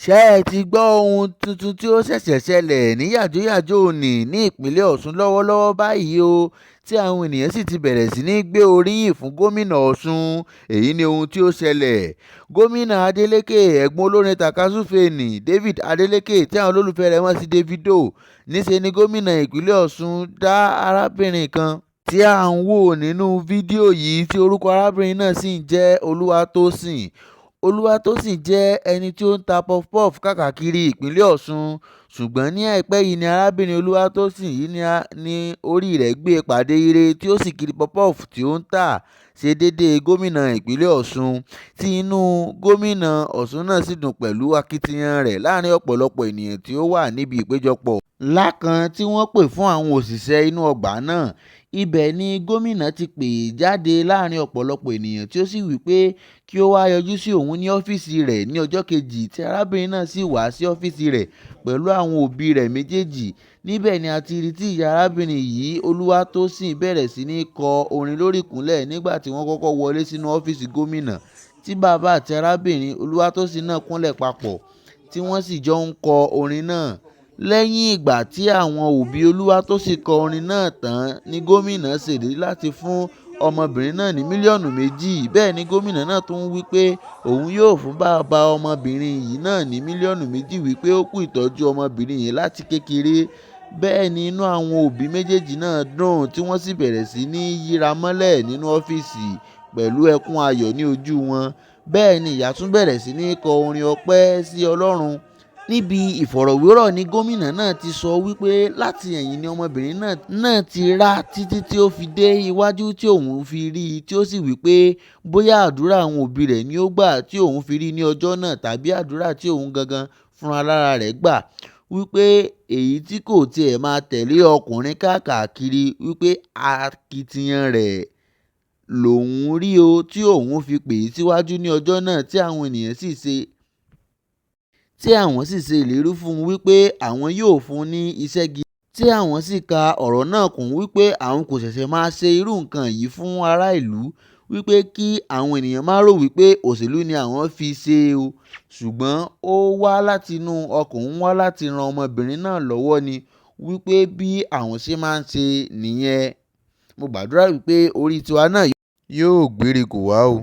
Ṣé ẹ ti gbọ́ ohun tuntun tí ó ṣẹ̀ṣẹ̀ ṣẹlẹ̀ ní yàjóyàjó òní ní ìpínlẹ̀ Ọ̀ṣun lọ́wọ́lọ́wọ́ báyìí o, tí àwọn ènìyàn sì ti bẹ̀rẹ̀ sí ní gbé oríyìn fún gómìnà Ọ̀ṣun. Èyí ni ohun tí ó ṣẹlẹ̀. Gómìnà Adeleke, ẹ̀gbọ́n olórin tàkasúfèé nì David Adeleke tí àwọn olólùfẹ́ rẹ̀ mọ̀ sí Davido, níṣe ni gómìnà ìpínlẹ̀ Ọ̀ṣun dá arábìnrin kan tí à ń wò nínú fídíò yìí tí orúkọ arábìnrin náà sì ń jẹ́ Olúwatósìn. Olúwatósìn jẹ́ ẹni tí ó ń ta puff-puff káàkiri ìpínlẹ̀ Ọ̀ṣun, ṣùgbọ́n ní àìpẹ́ yìí ni arábìnrin Olúwatósìn yìí ní orí rẹ̀ gbé pàdé ire tí ó sì kiri puff-puff tí ó ń tà ṣe déédéé gómìnà ìpínlẹ̀ Ọ̀ṣun, tí inú gómìnà Ọ̀ṣun náà sì dùn pẹ̀lú akitiyan rẹ̀ láàrin ọ̀pọ̀lọpọ̀ ènìyàn tí ó wà níbi ìpéjọpọ̀ ńlá kan tí wọ́n pè fún àwọn òṣìṣẹ́ inú ọgbà náà. Ibẹ̀ ni gómìnà ti pè jáde láàrin ọ̀pọ̀lọpọ̀ ènìyàn tí ó sì wí pé kí ó wá yọjú sí òun ní ọ́fíìsì rẹ̀ ní ọjọ́ kejì, tí arábìnrin náà sì wá sí ọ́fíìsì rẹ̀ pẹ̀lú àwọn òbí rẹ̀ méjèèjì. Níbẹ̀ ni a ti rí tí ìyá arábìnrin yìí Olúwatósìn bẹ̀rẹ̀ sí ní kọ orin lórí ìkúnlẹ̀ nígbà tí wọ́n kọ́kọ́ wọlé sínú ọ́fíìsì gómìnà, tí bàbá àti arábìnrin Olúwatósìn náà kúnlẹ̀ papọ̀ tí wọ́n sì jọ ń kọ orin náà. Lẹ́yìn ìgbà tí àwọn òbí Olúwatósìn kọ orin náà tán ni gómìnà ṣèlérí láti fún ọmọbìnrin náà ní mílíọ̀nù 2. Bẹ́ẹ̀ ni gómìnà náà tún wí pé òun yóò fún bàbá ọmọbìnrin yìí náà ní mílíọ̀nù 2 wí pé ó kú ìtọ́jú ọmọbìnrin yìí láti kékeré. Bẹ́ẹ̀ ni inú àwọn òbí méjèèjì náà dùn tí wọ́n sì bẹ̀rẹ̀ sí ní yíra mọ́lẹ̀ nínú ọ́fíìsì pẹ̀lú ẹkún ayọ̀ ní ojú wọn. Bẹ́ẹ̀ ni ìyá tún bẹ̀rẹ̀ sí ní kọ orin ọpẹ́ sí Ọlọ́run. Níbi ìfọ̀rọ̀wérọ̀ ni gómìnà náà ti sọ wípé láti ẹ̀yìn ni ọmọbìnrin náà ti rá títí tí ó fi dé iwájú tí òun fi rí i, tí ó sì wí pé bóyá àdúrà àwọn òbí rẹ̀ ni ó gbà tí òun fi rí i ní ọjọ́ náà tàbí àdúrà tí òun gangan fúnra lára rẹ̀ gbà, wípé èyí tí kò tiẹ̀ máa tẹ̀lé ọkùnrin káàkiri, wípé akitiyan rẹ̀ lòun rí o tí òun fi pè é síwájú ní ọjọ́ náà tí àwọn sì ṣe ìlérí fún un wípé àwọn yóò fún un ní iṣẹ́ gidi, tí àwọn sì ka ọ̀rọ̀ náà kún wípé àwọn kò ṣẹ̀ṣẹ̀ máa ṣe irú nǹkan yìí fún ará ìlú, wípé kí àwọn ènìyàn má rò wípé òṣèlú ni àwọn fi ṣe o, ṣùgbọ́n ó wá láti inú ọkàn òun wá láti ran ọmọbìnrin náà lọ́wọ́ ni, wípé bí àwọn ṣe máa ń ṣe nìyẹn. Mo gbàdúrà wípé orí tiwa náà yóò gbére kò wá o.